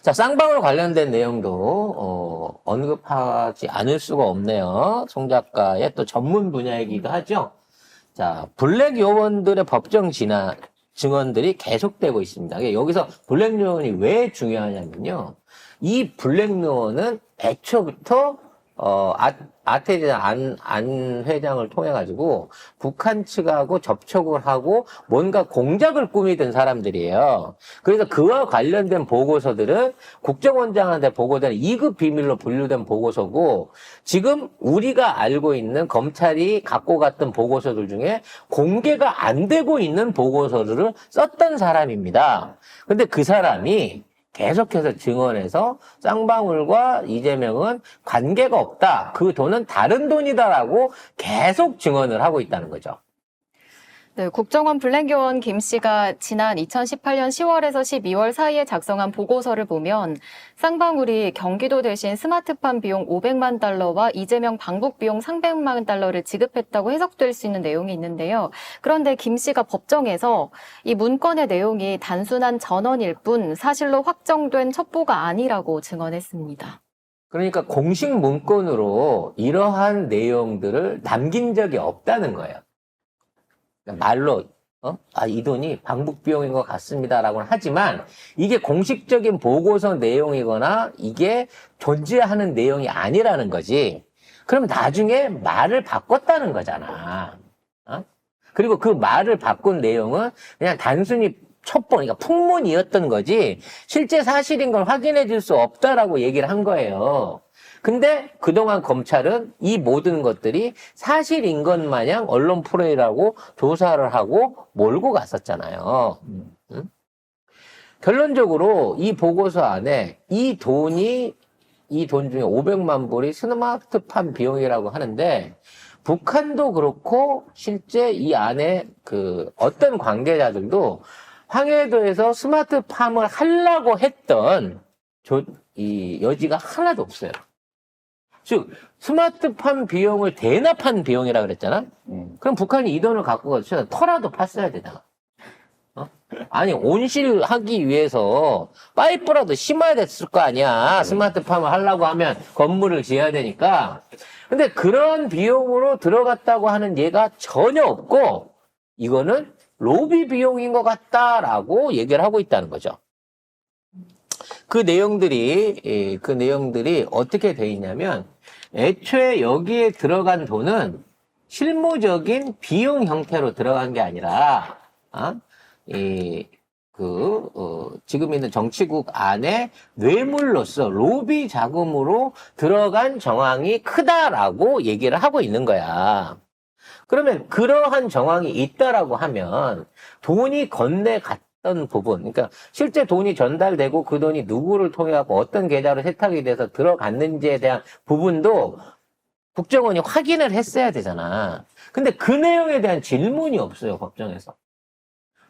자, 쌍방울 관련된 내용도 언급하지 않을 수가 없네요. 송 작가의 또 전문 분야이기도 하죠. 자, 블랙 요원들의 법정 증언들이 계속되고 있습니다. 여기서 블랙 요원이 왜 중요하냐면요. 이 블랙 요원은 애초부터 아테리아 안 회장을 통해 가지고 북한 측하고 접촉을 하고 뭔가 공작을 꾸미던 사람들이에요. 그래서 그와 관련된 보고서들은 국정원장한테 보고된 2급 비밀로 분류된 보고서고, 지금 우리가 알고 있는 검찰이 갖고 갔던 보고서들 중에 공개가 안 되고 있는 보고서들을 썼던 사람입니다. 근데 그 사람이 계속해서 증언해서 쌍방울과 이재명은 관계가 없다, 그 돈은 다른 돈이다라고 계속 증언을 하고 있다는 거죠. 네, 국정원 블랙요원 김 씨가 지난 2018년 10월에서 12월 사이에 작성한 보고서를 보면 쌍방울이 경기도 대신 스마트팜 비용 500만 달러와 이재명 방북 비용 300만 달러를 지급했다고 해석될 수 있는 내용이 있는데요. 그런데 김 씨가 법정에서 이 문건의 내용이 단순한 전언일 뿐 사실로 확정된 첩보가 아니라고 증언했습니다. 그러니까 공식 문건으로 이러한 내용들을 남긴 적이 없다는 거예요. 말로 이 돈이 방북 비용인 것 같습니다라고는 하지만 이게 공식적인 보고서 내용이거나 이게 존재하는 내용이 아니라는 거지. 그럼 나중에 말을 바꿨다는 거잖아. 그리고 그 말을 바꾼 내용은 그냥 단순히 첩보, 그러니까 풍문이었던 거지 실제 사실인 걸 확인해 줄 수 없다라고 얘기를 한 거예요. 근데 그동안 검찰은 이 모든 것들이 사실인 것 마냥 언론 프레이라고 조사를 하고 몰고 갔었잖아요. 결론적으로 이 보고서 안에 이 돈 중에 500만 불이 스마트팜 비용이라고 하는데, 북한도 그렇고 실제 이 안에 어떤 관계자들도 황해도에서 스마트팜을 하려고 했던 이 여지가 하나도 없어요. 즉 스마트팜 비용을 대납한 비용이라 그랬잖아. 그럼 북한이 이 돈을 갖고 가서 터라도 팠어야 되잖아. 아니 온실하기 위해서 파이프라도 심어야 됐을 거 아니야. 스마트팜을 하려고 하면 건물을 지어야 되니까. 근데 그런 비용으로 들어갔다고 하는 예가 전혀 없고, 이거는 로비 비용인 것 같다라고 얘기를 하고 있다는 거죠. 그 내용들이 어떻게 돼 있냐면, 애초에 여기에 들어간 돈은 실무적인 비용 형태로 들어간 게 아니라, 지금 있는 정치국 안에 뇌물로서 로비 자금으로 들어간 정황이 크다라고 얘기를 하고 있는 거야. 그러면 그러한 정황이 있다라고 하면 돈이 건네갔던 부분, 그러니까 실제 돈이 전달되고 그 돈이 누구를 통해 갖고 어떤 계좌로 세탁이 돼서 들어갔는지에 대한 부분도 국정원이 확인을 했어야 되잖아. 근데 그 내용에 대한 질문이 없어요, 법정에서.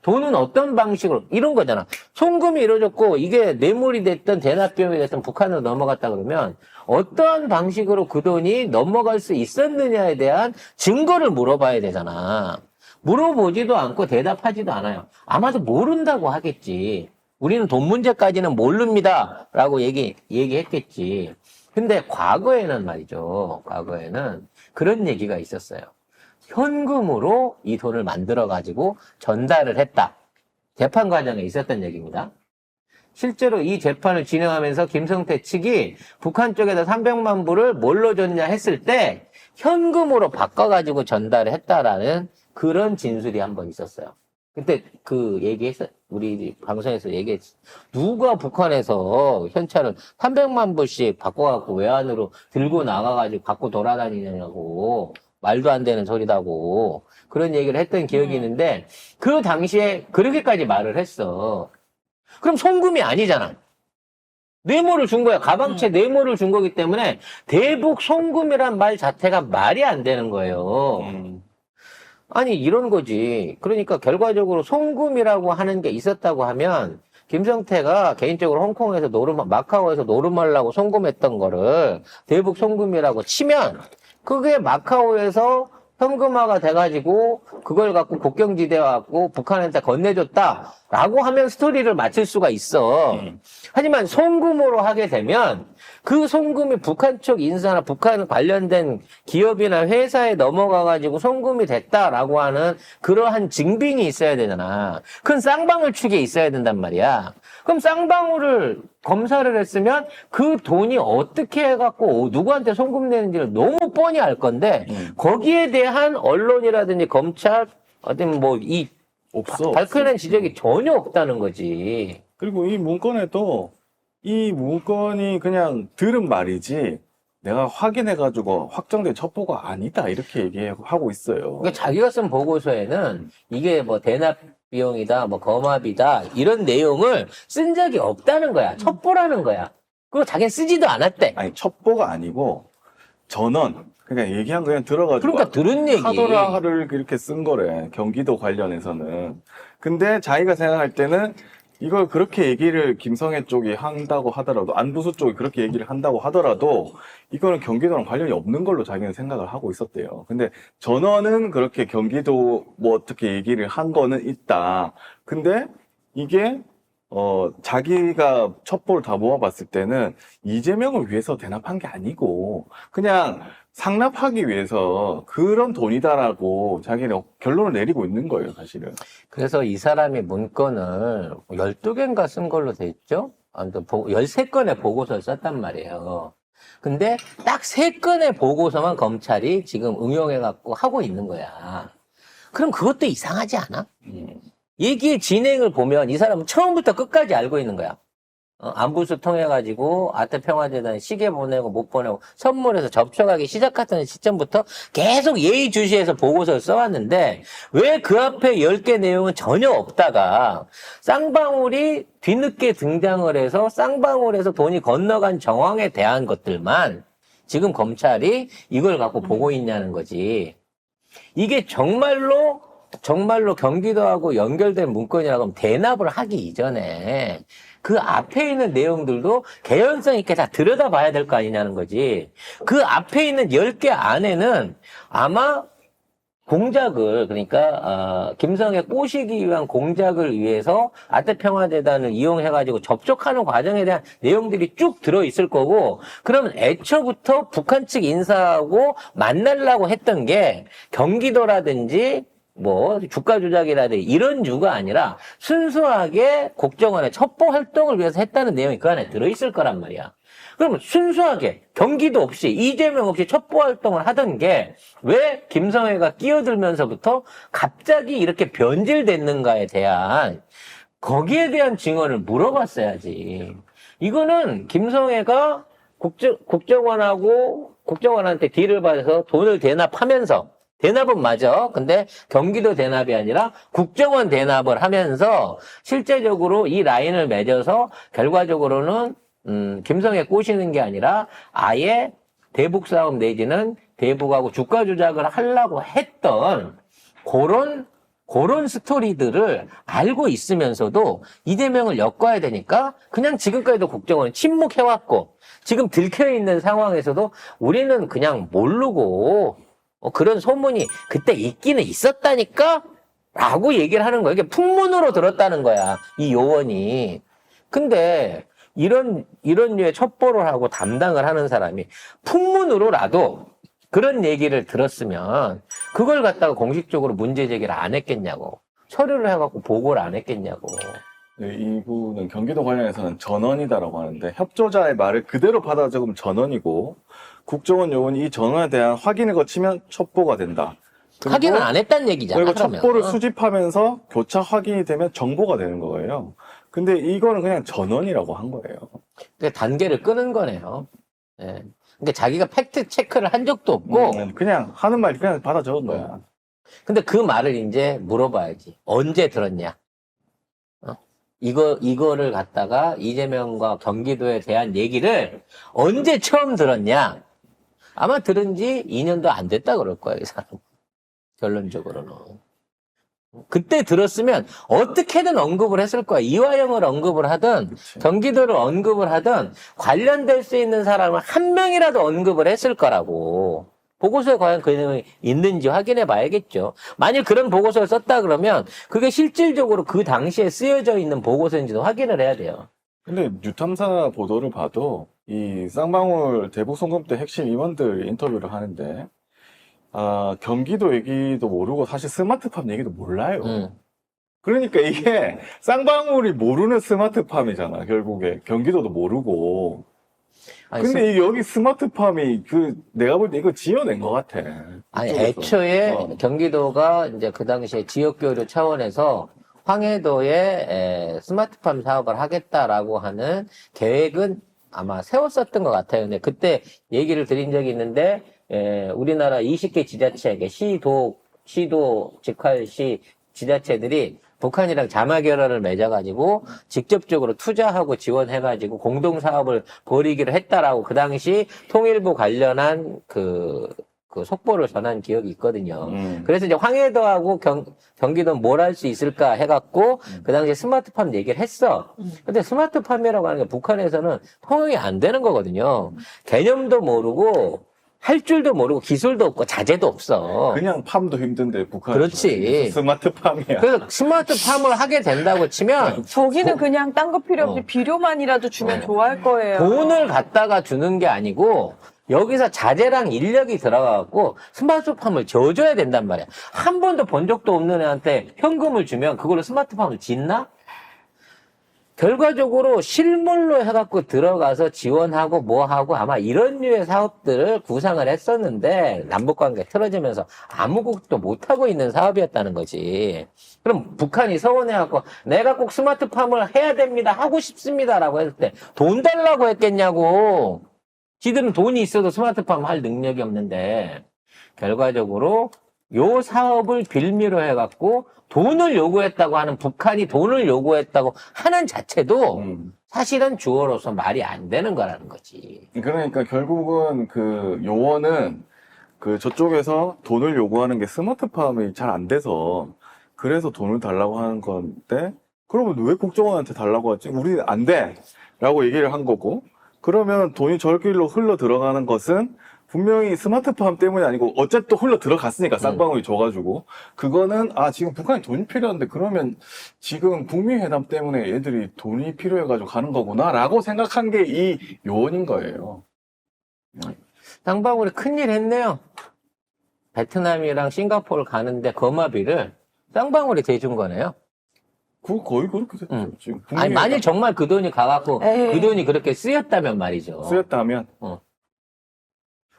돈은 어떤 방식으로, 이런 거잖아. 송금이 이루어졌고 이게 뇌물이 됐든 대납비용이 됐든 북한으로 넘어갔다 그러면 어떠한 방식으로 그 돈이 넘어갈 수 있었느냐에 대한 증거를 물어봐야 되잖아. 물어보지도 않고 대답하지도 않아요. 아마도 모른다고 하겠지. 우리는 돈 문제까지는 모릅니다 라고 얘기했겠지. 근데 과거에는 말이죠. 과거에는 그런 얘기가 있었어요. 현금으로 이 돈을 만들어가지고 전달을 했다. 재판 과정에 있었던 얘기입니다. 실제로 이 재판을 진행하면서 김성태 측이 북한 쪽에다 300만 불을 뭘로 줬냐 했을 때 현금으로 바꿔가지고 전달을 했다라는 그런 진술이 한번 있었어요. 그때 우리 방송에서 얘기했어. 누가 북한에서 현찰을 300만 불씩 바꿔갖고 외환으로 들고 나가가지고 갖고 돌아다니냐고. 말도 안 되는 소리다고 그런 얘기를 했던 기억이 있는데, 그 당시에 그렇게까지 말을 했어. 그럼 송금이 아니잖아. 뇌물을 준 거야. 가방채 뇌물을 준 거기 때문에 대북 송금이란 말 자체가 말이 안 되는 거예요. 아니 이런 거지. 그러니까 결과적으로 송금이라고 하는 게 있었다고 하면 김성태가 개인적으로 홍콩에서 마카오에서 노름하려고 송금했던 거를 대북 송금이라고 치면 그게 마카오에서 현금화가 돼가지고 그걸 갖고 국경지대 갖고 북한한테 건네줬다라고 하면 스토리를 맞출 수가 있어. 하지만 송금으로 하게 되면 그 송금이 북한 쪽 인사나 북한 관련된 기업이나 회사에 넘어가가지고 송금이 됐다라고 하는 그러한 증빙이 있어야 되잖아. 그건 쌍방울 축에 있어야 된단 말이야. 그럼 쌍방울을 검사를 했으면 그 돈이 어떻게 해갖고 누구한테 송금 내는지를 너무 뻔히 알 건데 거기에 대한 언론이라든지 검찰 어떤 뭐 이 없어. 밝혀낸 지적이 전혀 없다는 거지. 그리고 이 문건에도 이 문건이 그냥 들은 말이지 내가 확인해가지고 확정된 첩보가 아니다 이렇게 얘기하고 있어요. 그러니까 자기가 쓴 보고서에는 이게 뭐 대납 비용이다, 뭐 검압이다 이런 내용을 쓴 적이 없다는 거야. 첩보라는 거야. 그리고 자기는 쓰지도 않았대. 아니 첩보가 아니고 전원 그러니까 얘기한 거 그냥 들어가지고 그러니까 들은 얘기. 하더라를 이렇게 쓴 거래. 경기도 관련해서는. 근데 자기가 생각할 때는 이걸 그렇게 얘기를 김성애 쪽이 한다고 하더라도 안부수 쪽이 그렇게 얘기를 한다고 하더라도 이거는 경기도랑 관련이 없는 걸로 자기는 생각을 하고 있었대요. 근데 전원은 그렇게 경기도 뭐 어떻게 얘기를 한 거는 있다. 근데 이게 자기가 첩보를 다 모아봤을 때는 이재명을 위해서 대납한 게 아니고 그냥 상납하기 위해서 그런 돈이다라고 자기는 결론을 내리고 있는 거예요, 사실은. 그래서 이 사람이 문건을 12개인가 쓴 걸로 돼 있죠? 아무튼 13건의 보고서를 썼단 말이에요. 근데 딱 3건의 보고서만 검찰이 지금 응용해갖고 하고 있는 거야. 그럼 그것도 이상하지 않아? 얘기의 진행을 보면 이 사람은 처음부터 끝까지 알고 있는 거야. 안부수 통해가지고 아태평화재단 시계 보내고 못 보내고 선물해서 접촉하기 시작했던 시점부터 계속 예의주시해서 보고서를 써왔는데 왜 그 앞에 10개 내용은 전혀 없다가 쌍방울이 뒤늦게 등장을 해서 쌍방울에서 돈이 건너간 정황에 대한 것들만 지금 검찰이 이걸 갖고 보고 있냐는 거지. 이게 정말로 경기도하고 연결된 문건이라고 하면 대납을 하기 이전에 그 앞에 있는 내용들도 개연성 있게 다 들여다봐야 될 거 아니냐는 거지. 그 앞에 있는 10개 안에는 아마 공작을 그러니까 김성애 꼬시기 위한 공작을 위해서 아태평화재단을 이용해가지고 접촉하는 과정에 대한 내용들이 쭉 들어있을 거고 그러면 애초부터 북한 측 인사하고 만나려고 했던 게 경기도라든지 뭐 주가 조작이라든지 이런 유가 아니라 순수하게 국정원의 첩보 활동을 위해서 했다는 내용이 그 안에 들어있을 거란 말이야. 그러면 순수하게 경기도 없이 이재명 없이 첩보 활동을 하던 게 왜 김성애가 끼어들면서부터 갑자기 이렇게 변질됐는가에 대한 거기에 대한 증언을 물어봤어야지. 이거는 김성애가 국정원한테 딜을 받아서 돈을 대납하면서 대납은 맞아. 근데 경기도 대납이 아니라 국정원 대납을 하면서 실제적으로 이 라인을 맺어서 결과적으로는 김성애 꼬시는 게 아니라 아예 대북 싸움 내지는 대북하고 주가 조작을 하려고 했던 그런 스토리들을 알고 있으면서도 이재명을 엮어야 되니까 그냥 지금까지도 국정원은 침묵해왔고 지금 들켜있는 상황에서도 우리는 그냥 모르고 그런 소문이 그때 있기는 있었다니까? 라고 얘기를 하는 거야. 이게 풍문으로 들었다는 거야. 이 요원이. 근데 이런 류의 첩보를 하고 담당을 하는 사람이 풍문으로라도 그런 얘기를 들었으면 그걸 갖다가 공식적으로 문제 제기를 안 했겠냐고. 서류를 해갖고 보고를 안 했겠냐고. 네, 이분은 경기도 관련해서는 전원이다라고 하는데 협조자의 말을 그대로 받아 적으면 전원이고 국정원 요원이 이 전원에 대한 확인을 거치면 첩보가 된다. 그리고 확인을 안 했다는 얘기잖아. 그리고 그러면. 첩보를 수집하면서 교차 확인이 되면 정보가 되는 거예요. 근데 이거는 그냥 전원이라고 한 거예요. 그러니까 단계를 끄는 거네요. 예. 그러니까 자기가 팩트 체크를 한 적도 없고 그냥 하는 말 그냥 받아 적은 거야. 근데 그 말을 이제 물어봐야지. 언제 들었냐? 이거를 갖다가 이재명과 경기도에 대한 얘기를 언제 처음 들었냐? 아마 들은 지 2년도 안 됐다 그럴 거야, 이 사람. 결론적으로는. 그때 들었으면 어떻게든 언급을 했을 거야. 이화영을 언급을 하든 그치. 경기도를 언급을 하든 관련될 수 있는 사람을 한 명이라도 언급을 했을 거라고. 보고서에 과연 그 내용이 있는지 확인해 봐야겠죠. 만일 그런 보고서를 썼다 그러면 그게 실질적으로 그 당시에 쓰여져 있는 보고서인지도 확인을 해야 돼요. 근데 뉴탐사 보도를 봐도 이 쌍방울 대북 송금 때 핵심 임원들 인터뷰를 하는데 경기도 얘기도 모르고 사실 스마트팜 얘기도 몰라요. 그러니까 이게 쌍방울이 모르는 스마트팜이잖아. 결국에 경기도도 모르고. 아니, 근데 여기 스마트팜이 내가 볼 때 이거 지어낸 것 같아. 아니, 이쪽에서. 애초에 경기도가 이제 그 당시에 지역교류 차원에서 황해도에 스마트팜 사업을 하겠다라고 하는 계획은 아마 세웠었던 것 같아요. 근데 그때 얘기를 드린 적이 있는데, 우리나라 20개 지자체에게 시도, 직할시 지자체들이 북한이랑 자마결연을 맺어가지고 직접적으로 투자하고 지원해가지고 공동사업을 벌이기로 했다라고 그 당시 통일부 관련한 그 속보를 전한 기억이 있거든요. 그래서 이제 황해도하고 경기도는 뭘 할 수 있을까 해갖고 그 당시에 스마트팜 얘기를 했어. 근데 스마트팜이라고 하는 게 북한에서는 통용이 안 되는 거거든요. 개념도 모르고 할 줄도 모르고 기술도 없고 자재도 없어. 그냥 팜도 힘든데 북한. 그렇지. 스마트팜이야. 그래서 스마트팜을 하게 된다고 치면 저기는 그냥 딴 거 필요 없이 비료만이라도 주면 좋아할 거예요. 돈을 갖다가 주는 게 아니고 여기서 자재랑 인력이 들어가갖고 스마트팜을 지어줘야 된단 말이야. 한 번도 본 적도 없는 애한테 현금을 주면 그걸로 스마트팜을 짓나? 결과적으로 실물로 해갖고 들어가서 지원하고 뭐하고 아마 이런 류의 사업들을 구상을 했었는데 남북관계 틀어지면서 아무것도 못하고 있는 사업이었다는 거지. 그럼 북한이 서운해갖고 내가 꼭 스마트팜을 해야 됩니다. 하고 싶습니다라고 했을 때 돈 달라고 했겠냐고. 지들은 돈이 있어도 스마트팜 할 능력이 없는데 결과적으로 요 사업을 빌미로 해갖고 돈을 요구했다고 하는 북한이 돈을 요구했다고 하는 자체도 사실은 주어로서 말이 안 되는 거라는 거지. 그러니까 결국은 요원은 저쪽에서 돈을 요구하는 게 스마트팜이 잘 안 돼서 그래서 돈을 달라고 하는 건데 그러면 왜 국정원한테 달라고 하지? 우리는 안 돼! 라고 얘기를 한 거고 그러면 돈이 저길로 흘러 들어가는 것은 분명히 스마트팜 때문이 아니고 어쨌든 흘러 들어갔으니까 쌍방울이 줘가지고 그거는 지금 북한이 돈이 필요한데 그러면 지금 북미 회담 때문에 얘들이 돈이 필요해가지고 가는 거구나 라고 생각한 게 이 요원인 거예요. 쌍방울이 큰일 했네요. 베트남이랑 싱가포르 가는데 거마비를 쌍방울이 대준 거네요. 거의 그렇게 됐죠. 지금 아니 만일 정말 그 돈이 가갖고 에이. 그 돈이 그렇게 쓰였다면 말이죠. 쓰였다면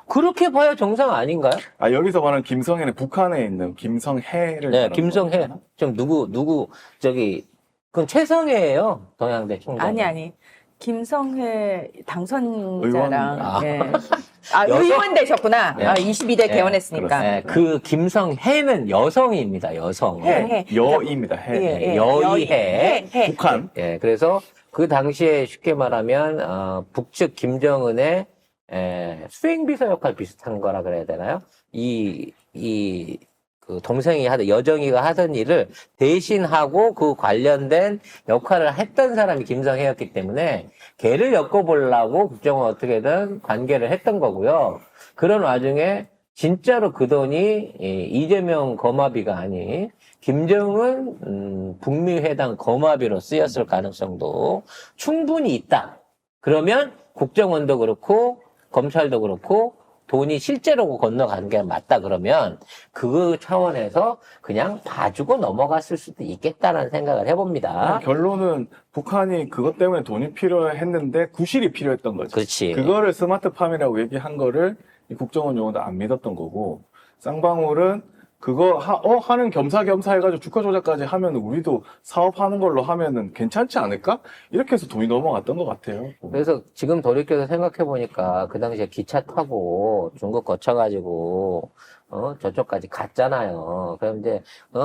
그렇게 봐야 정상 아닌가요? 여기서 말하는 김성애는 북한에 있는 김성해를 네, 말하는 김성해. 거구나. 좀 그건 최성해예요. 동양대 총장. 아니. 김성회 당선자랑. 의원. 예. 여성? 의원 되셨구나. 네. 22대 네, 개원했으니까. 네, 그 김성해는 여성입니다. 여성. 해. 여입니다. 해. 예. 여의해. 해. 북한. 예, 그래서 그 당시에 쉽게 말하면 북측 김정은의 수행비서 역할 비슷한 거라 그래야 되나요? 그 동생이 여정이가 하던 일을 대신하고 그 관련된 역할을 했던 사람이 김성해였기 때문에 걔를 엮어보려고 국정원 어떻게든 관계를 했던 거고요. 그런 와중에 진짜로 그 돈이 이재명 거마비가 아닌 김정은 북미 회담 거마비로 쓰였을 가능성도 충분히 있다. 그러면 국정원도 그렇고 검찰도 그렇고 돈이 실제로 건너간 게 맞다 그러면 그 차원에서 그냥 봐주고 넘어갔을 수도 있겠다라는 생각을 해봅니다. 결론은 북한이 그것 때문에 돈이 필요했는데 구실이 필요했던 거죠. 그렇지. 그거를 스마트팜이라고 얘기한 거를 이 국정원 요원도 안 믿었던 거고 쌍방울은 그거 하는 겸사겸사 해가지고 주가 조작까지 하면 우리도 사업하는 걸로 하면은 괜찮지 않을까? 이렇게 해서 돈이 넘어갔던 것 같아요. 그래서 지금 돌이켜서 생각해보니까 그 당시에 기차 타고 중국 거쳐가지고 저쪽까지 갔잖아요. 그럼 이제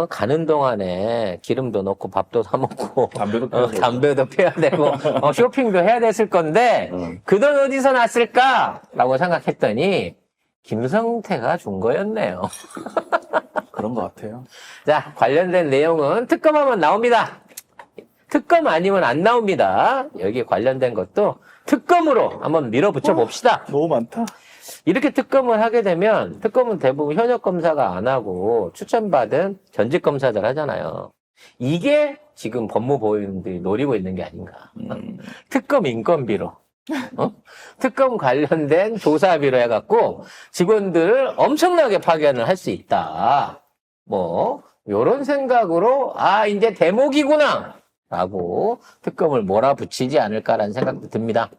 가는 동안에 기름도 넣고 밥도 사 먹고 담배도 피워야 되고. 담배도 피워야 되고 쇼핑도 해야 됐을 건데 그 돈 어디서 났을까라고 생각했더니 김성태가 준 거였네요. 그런 것 같아요. 자, 관련된 내용은 특검하면 나옵니다. 특검 아니면 안 나옵니다. 여기 관련된 것도 특검으로 한번 밀어붙여 봅시다. 너무 많다. 이렇게 특검을 하게 되면 특검은 대부분 현역 검사가 안 하고 추천받은 전직 검사들 하잖아요. 이게 지금 법무보호인들이 노리고 있는 게 아닌가. 특검 인건비로. 특검 관련된 조사비로 해갖고 직원들을 엄청나게 파견을 할 수 있다. 뭐 요런 생각으로 이제 대목이구나 라고 특검을 몰아붙이지 않을까라는 생각도 듭니다.